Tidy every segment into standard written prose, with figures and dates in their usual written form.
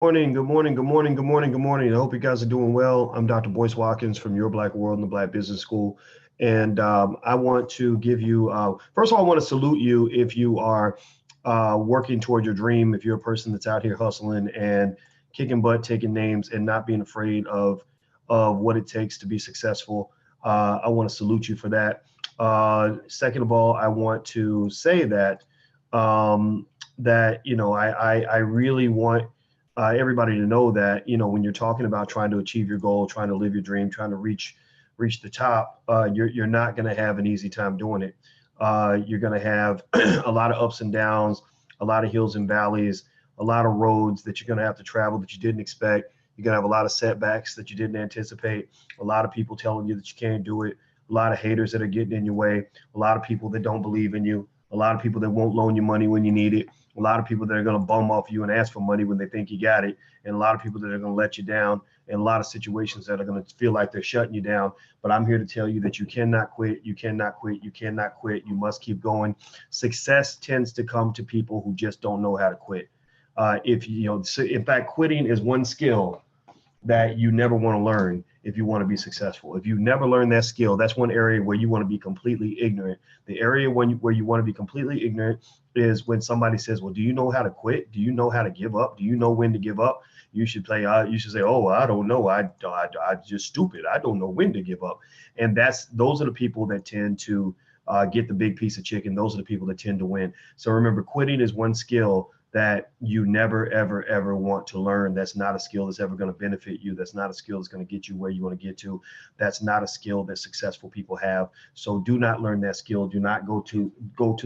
Morning, good morning, good morning, good morning, good morning. I hope you guys are doing well. I'm Dr. Boyce Watkins from Your Black World and the Black Business School. And I want to give you, first of all, I want to salute you if you are working toward your dream, if you're a person that's out here hustling and kicking butt, taking names, and not being afraid of what it takes to be successful. I want to salute you for that. Second of all, I want to say that I really want everybody to know that when you're talking about trying to achieve your goal, trying to live your dream, trying to reach the top, you're not going to have an easy time doing it. You're going to have a lot of ups and downs, a lot of hills and valleys, a lot of roads that you're going to have to travel that you didn't expect. You're going to have a lot of setbacks that you didn't anticipate, a lot of people telling you that you can't do it, a lot of haters that are getting in your way, a lot of people that don't believe in you, a lot of people that won't loan you money when you need it, a lot of people that are going to bum off you and ask for money when they think you got it, and a lot of people that are going to let you down, and a lot of situations that are going to feel like they're shutting you down. But I'm here to tell you that you cannot quit. You cannot quit. You cannot quit. You must keep going. Success tends to come to people who just don't know how to quit. If you know, so in fact, quitting is one skill that you never want to learn if you want to be successful. If you never learn that skill, that's one area where you want to be completely ignorant. The area where you want to be completely ignorant is when somebody says, well, do you know how to quit? Do you know how to give up? Do you know when to give up? You should say, oh, I don't know. I just stupid. I don't know when to give up. And those are the people that tend to get the big piece of chicken. Those are the people that tend to win. So remember, quitting is one skill that you never, ever, ever want to learn. That's not a skill that's ever going to benefit you. That's not a skill that's going to get you where you want to get to. That's not a skill that successful people have. So do not learn that skill. Do not go to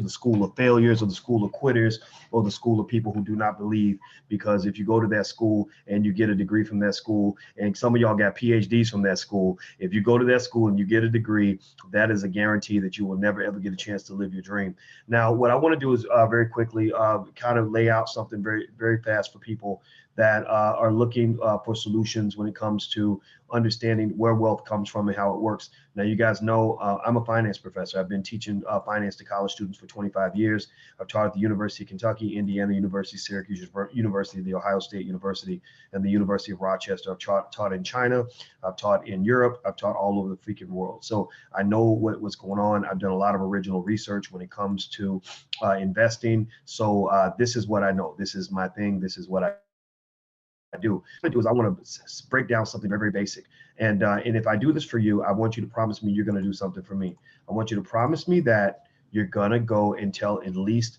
the school of failures or the school of quitters or the school of people who do not believe. Because if you go to that school and you get a degree from that school, and some of y'all got PhDs from that school, if you go to that school and you get a degree, that is a guarantee that you will never, ever get a chance to live your dream. Now, what I want to do is very quickly kind of lay out something very, very fast for people that are looking for solutions when it comes to understanding where wealth comes from and how it works. Now, you guys know I'm a finance professor. I've been teaching finance to college students for 25 years. I've taught at the University of Kentucky, Indiana University, Syracuse University, the Ohio State University, and the University of Rochester. I've taught in China. I've taught in Europe. I've taught all over the freaking world. So I know what's going on. I've done a lot of original research when it comes to investing. So this is what I know. This is my thing. This is what I do. What I do is I want to break down something very, very basic. And if I do this for you, I want you to promise me you're going to do something for me. I want you to promise me that you're going to go and tell at least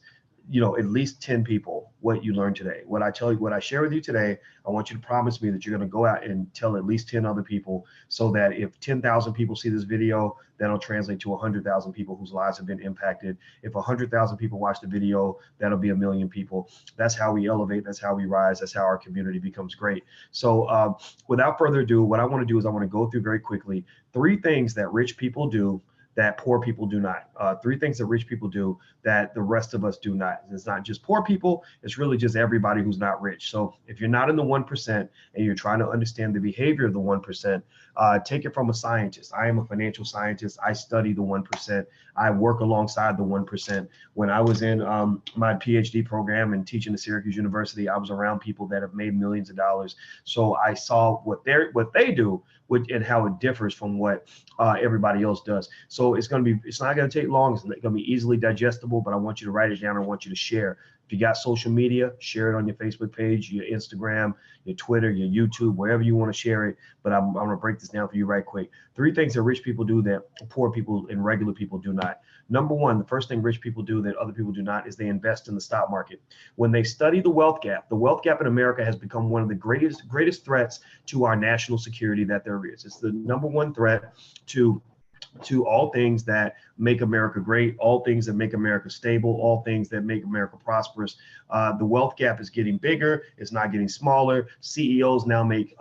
10 people what you learned today. What I tell you, what I share with you today, I want you to promise me that you're going to go out and tell at least 10 other people, so that if 10,000 people see this video, that'll translate to 100,000 people whose lives have been impacted. If 100,000 people watch the video, that'll be 1,000,000 people. That's how we elevate. That's how we rise. That's how our community becomes great. So without further ado, what I want to do is I want to go through very quickly 3 things that rich people do that poor people do not. 3 things that rich people do that the rest of us do not. It's not just poor people, it's really just everybody who's not rich. So if you're not in the 1% and you're trying to understand the behavior of the 1%, take it from a scientist. I am a financial scientist. I study the 1%. I work alongside the 1%. When I was in my PhD program and teaching at Syracuse University, I was around people that have made millions of dollars. So I saw what they do, and how it differs from what everybody else does. So it's not going to take long. It's going to be easily digestible, but I want you to write it down. I want you to share. If you got social media, share it on your Facebook page, your Instagram, your Twitter, your YouTube, wherever you want to share it. But I'm going to break this down for you right quick. 3 things that rich people do that poor people and regular people do not. Number one, the first thing rich people do that other people do not is they invest in the stock market. When they study the wealth gap in America has become one of the greatest threats to our national security that there is. It's the number one threat to all things that make America great, all things that make America stable, all things that make America prosperous. The wealth gap is getting bigger. It's not getting smaller. CEOs now make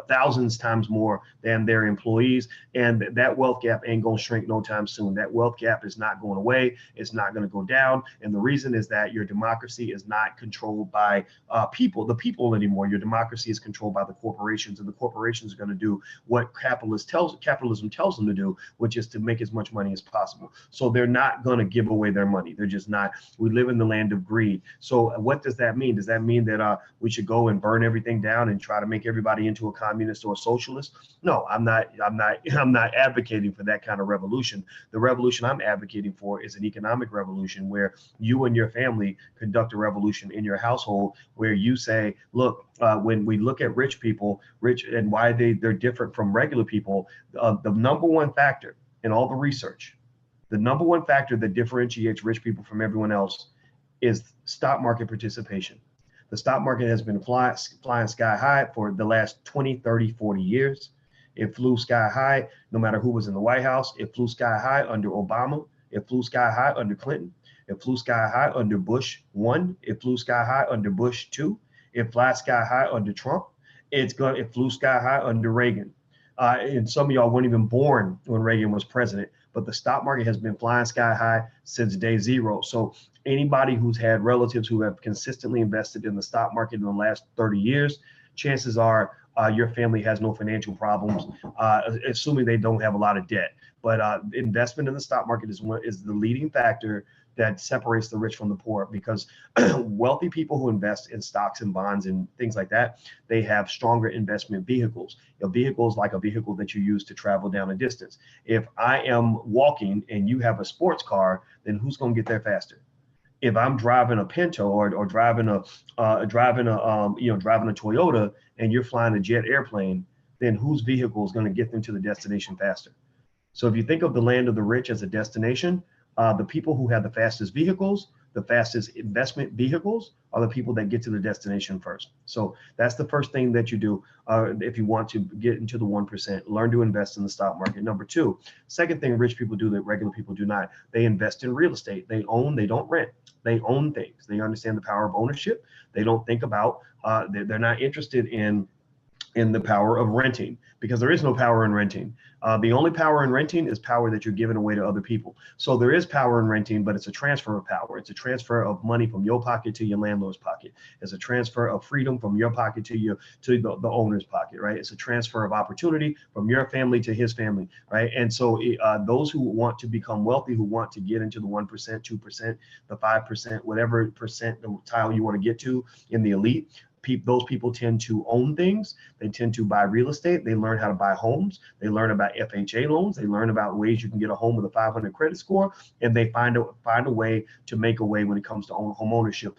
thousands times more than their employees. And that wealth gap ain't going to shrink no time soon. That wealth gap is not going away. It's not going to go down. And the reason is that your democracy is not controlled by the people anymore. Your democracy is controlled by the corporations, and the corporations are going to do what capitalism tells them to do, which which is to make as much money as possible. So they're not going to give away their money. They're just not. We live in the land of greed. So what does that mean? Does that mean that we should go and burn everything down and try to make everybody into a communist or a socialist? No, I'm not. I'm not advocating for that kind of revolution. The revolution I'm advocating for is an economic revolution where you and your family conduct a revolution in your household, where you say, look, when we look at rich people, rich and why they're different from regular people, the number one factor in all the research, the number one factor that differentiates rich people from everyone else is stock market participation. The stock market has been flying sky high for the last 20, 30, 40 years. It flew sky high no matter who was in the White House. It flew sky high under Obama. It flew sky high under Clinton. It flew sky high under Bush 1. It flew sky high under Bush 2. It flies sky high under Trump. It flew sky high under Reagan. And some of y'all weren't even born when Reagan was president, but the stock market has been flying sky high since day zero. So anybody who's had relatives who have consistently invested in the stock market in the last 30 years, chances are your family has no financial problems, assuming they don't have a lot of debt. But investment in the stock market is the leading factor that separates the rich from the poor, because wealthy people who invest in stocks and bonds and things like that, they have stronger investment vehicles. A vehicle is like a vehicle that you use to travel down a distance. If I am walking and you have a sports car, then who's going to get there faster? If I'm driving a Pinto or driving a Toyota and you're flying a jet airplane, then whose vehicle is going to get them to the destination faster? So if you think of the land of the rich as a destination, the people who have the fastest vehicles, the fastest investment vehicles, are the people that get to the destination first. So that's the first thing that you do if you want to get into the 1%, learn to invest in the stock market. Number two, second thing rich people do that regular people do not, they invest in real estate. They own, they don't rent. They own things. They understand the power of ownership. They don't think about, they're not interested in the power of renting, because there is no power in renting. The only power in renting is power that you're giving away to other people. So there is power in renting, but it's a transfer of power. It's a transfer of money from your pocket to your landlord's pocket. It's a transfer of freedom from your pocket to the owner's pocket, right? It's a transfer of opportunity from your family to his family, right? And so those who want to become wealthy, who want to get into the 1%, 2%, the 5%, whatever percent the tile you want to get to in the elite, those people tend to own things. They tend to buy real estate. They learn how to buy homes. They learn about FHA loans. They learn about ways you can get a home with a 500 credit score, and they find a way to make a way when it comes to home ownership.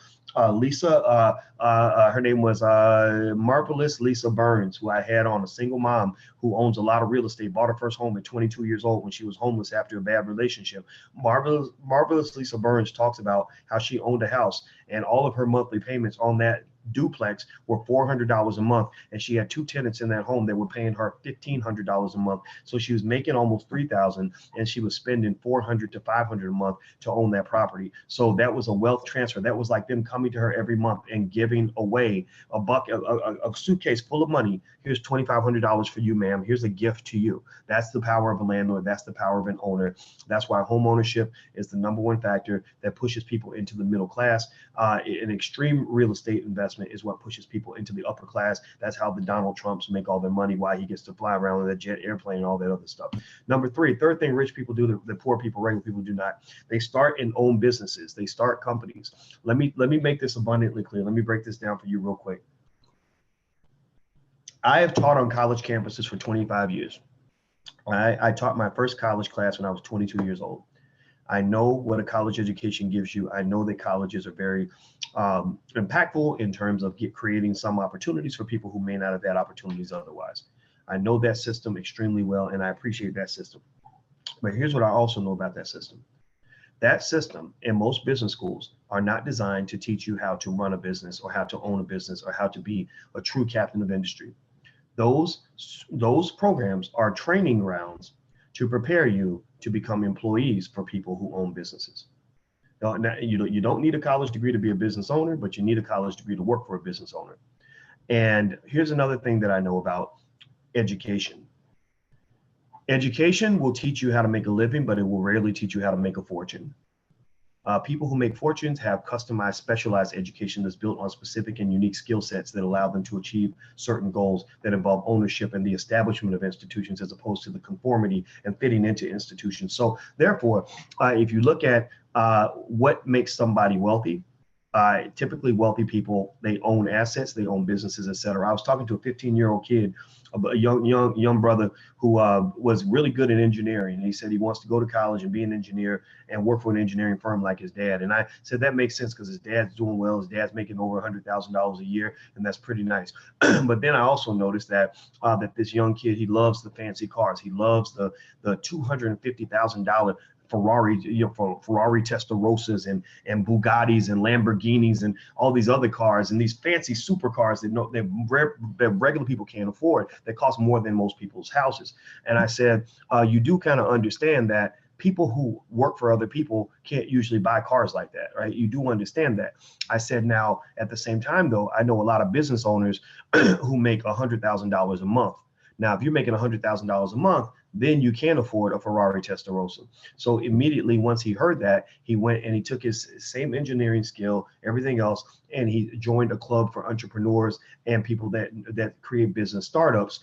Lisa, her name was Marvelous Lisa Burns, who I had on, a single mom who owns a lot of real estate, bought her first home at 22 years old when she was homeless after a bad relationship. Marvelous Lisa Burns talks about how she owned a house, and all of her monthly payments on that duplex were $400 a month, and she had two tenants in that home that were paying her $1,500 a month. So she was making almost $3,000, and she was spending $400 to $500 a month to own that property. So that was a wealth transfer. That was like them coming to her every month and giving away a suitcase full of money. Here's $2,500 for you, ma'am. Here's a gift to you. That's the power of a landlord. That's the power of an owner. That's why home ownership is the number one factor that pushes people into the middle class. An extreme real estate investment is what pushes people into the upper class. That's how the Donald Trumps make all their money, why he gets to fly around in that jet airplane and all that other stuff. Number three, third thing rich people do that poor people, regular people do not. They start and own businesses. They start companies. Let me make this abundantly clear. Let me break this down for you real quick. I have taught on college campuses for 25 years. I taught my first college class when I was 22 years old. I know what a college education gives you. I know that colleges are very impactful in terms of creating some opportunities for people who may not have had opportunities otherwise. I know that system extremely well, and I appreciate that system. But here's what I also know about that system. That system in most business schools are not designed to teach you how to run a business or how to own a business or how to be a true captain of industry. Those programs are training grounds to prepare you to become employees for people who own businesses. Now, you don't need a college degree to be a business owner, but you need a college degree to work for a business owner. And here's another thing that I know about education. Education will teach you how to make a living, but it will rarely teach you how to make a fortune. People who make fortunes have customized, specialized education that's built on specific and unique skill sets that allow them to achieve certain goals that involve ownership and the establishment of institutions as opposed to the conformity and fitting into institutions. So therefore, if you look at what makes somebody wealthy, typically wealthy people, they own assets, they own businesses, etc. I was talking to a 15-year-old kid, a young brother who was really good at engineering. And he said he wants to go to college and be an engineer and work for an engineering firm like his dad. And I said that makes sense because his dad's doing well. His dad's making over $100,000 a year, and that's pretty nice. But then I also noticed that that this young kid, he loves the fancy cars. He loves the $250,000 Ferrari, Ferrari Testarossas and Bugattis and Lamborghinis and all these other cars and these fancy supercars that regular people can't afford, that cost more than most people's houses. And I said, you do kind of understand that people who work for other people can't usually buy cars like that, right? You do understand that. I said, now, at the same time, though, I know a lot of business owners who make $100,000 a month. Now, if you're making $100,000 a month, then you can afford a Ferrari Testarossa. So immediately once he heard that, he went and he took his same engineering skill, everything else, and he joined a club for entrepreneurs and people that create business startups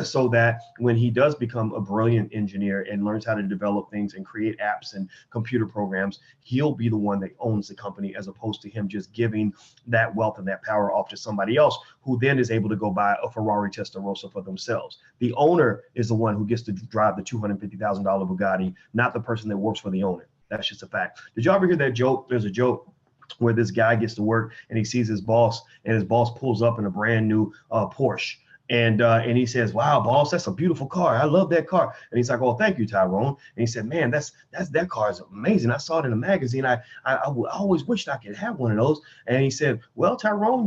so that when he does become a brilliant engineer and learns how to develop things and create apps and computer programs, he'll be the one that owns the company, as opposed to him just giving that wealth and that power off to somebody else who then is able to go buy a Ferrari Testarossa for themselves. The owner is the one who gets to drive the $250,000 Bugatti, not the person that works for the owner. That's just a fact. Did y'all ever hear that joke? There's a joke where this guy gets to work and he sees his boss, and his boss pulls up in a brand new Porsche. And he says, "Wow, boss, that's a beautiful car. I love that car." And he's like, "Oh, thank you, Tyrone." And he said, "Man, that car is amazing. I saw it in a magazine. I always wished I could have one of those." And he said, "Well, Tyrone,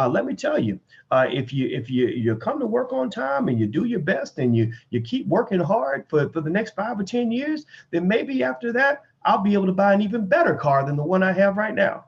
let me tell you, if you come to work on time and you do your best and you keep working hard for the next 5 or 10 years, then maybe after that, I'll be able to buy an even better car than the one I have right now."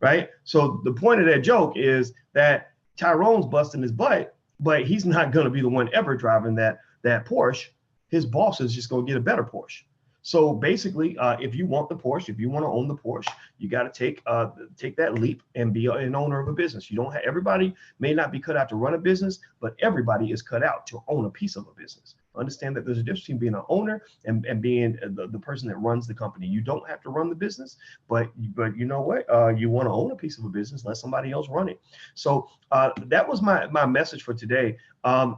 Right? So the point of that joke is that Tyrone's busting his butt, but he's not going to be the one ever driving that Porsche. His boss is just going to get a better Porsche. So basically, if you want the Porsche, if you want to own the Porsche, you got to take that leap and be an owner of a business. You don't have, everybody may not be cut out to run a business, but everybody is cut out to own a piece of a business. Understand that there's a difference between being an owner and being the person that runs the company. You don't have to run the business, but you know what? You want to own a piece of a business, let somebody else run it. So that was my message for today.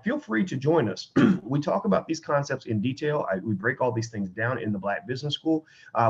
Feel free to join us. We talk about these concepts in detail. We break all these things down in the Black Business School.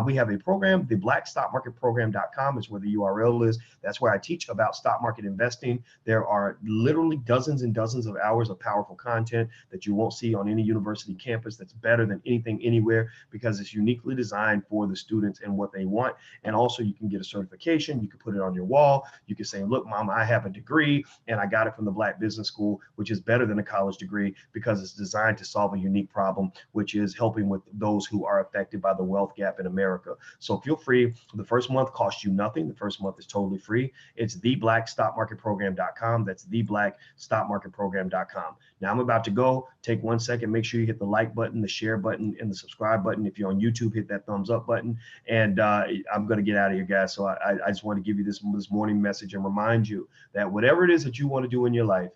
We have a program, the blackstockmarketprogram.com is where the URL is. That's where I teach about stock market investing. There are literally dozens and dozens of hours of powerful content that you won't see on any university campus. That's better than anything anywhere because it's uniquely designed for the students and what they want. And also you can get a certification. You can put it on your wall. You can say, "Look, Mom, I have a degree and I got it from the Black Business School," which is better than a college degree because it's designed to solve a unique problem, which is helping with those who are affected by the wealth gap in America. So feel free. The first month costs you nothing. The first month is totally free. It's theblackstockmarketprogram.com. That's theblackstockmarketprogram.com. Now I'm about to go. Take 1 second. Make sure you hit the like button, the share button, and the subscribe button. If you're on YouTube, hit that thumbs up button. And I'm going to get out of here, guys. So I just want to give you this morning message and remind you that whatever it is that you want to do in your life,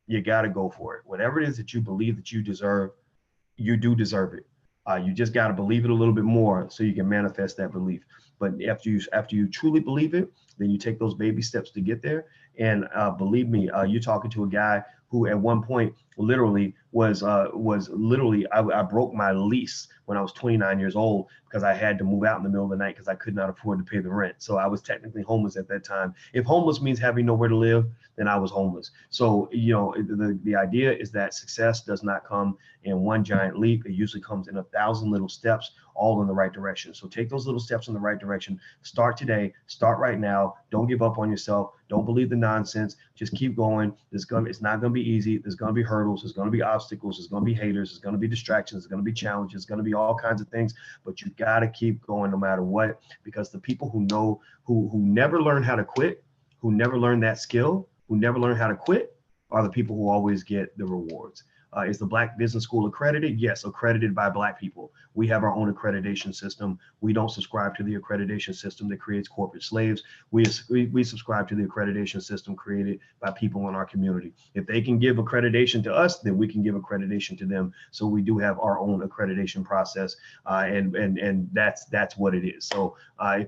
you got to go for it. Whatever it is that you believe that you deserve, you do deserve it. You just got to believe it a little bit more so you can manifest that belief. But after you truly believe it, then you take those baby steps to get there. And believe me, you're talking to a guy who at one point literally I broke my lease when I was 29 years old because I had to move out in the middle of the night because I could not afford to pay the rent. So I was technically homeless at that time. If homeless means having nowhere to live, then I was homeless. So, the idea is that success does not come in one giant leap. It usually comes in 1,000 little steps, all in the right direction. So take those little steps in the right direction. Start today. Start right now. Don't give up on yourself. Don't believe the nonsense. Just keep going. It's not going to be easy. There's going to be hurdles. There's going to be obstacles. There's going to be haters. There's going to be distractions. There's going to be challenges. There's going to be all kinds of things. But you got to keep going no matter what, because the people who never learn how to quit, who never learn that skill, who never learn how to quit, are the people who always get the rewards. Is the Black Business School accredited? Yes, accredited by Black people. We have our own accreditation system. We don't subscribe to the accreditation system that creates corporate slaves. We subscribe to the accreditation system created by people in our community. If they can give accreditation to us, then we can give accreditation to them. So we do have our own accreditation process, and that's what it is. So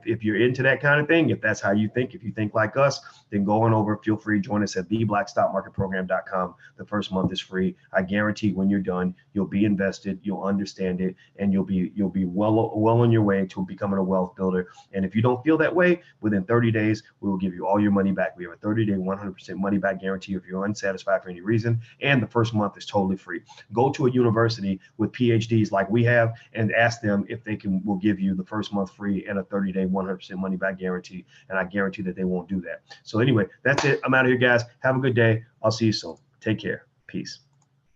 if you're into that kind of thing, if that's how you think, if you think like us, then go on over. Feel free to join us at theblackstockmarketprogram.com. The first month is free. I guarantee when you're done, you'll be invested, you'll understand it, and you'll be well on your way to becoming a wealth builder. And if you don't feel that way, within 30 days, we will give you all your money back. We have a 30-day, 100% money back guarantee if you're unsatisfied for any reason. And the first month is totally free. Go to a university with PhDs like we have and ask them if they will give you the first month free and a 30-day, 100% money back guarantee. And I guarantee that they won't do that. So anyway, that's it. I'm out of here, guys. Have a good day. I'll see you soon. Take care. Peace.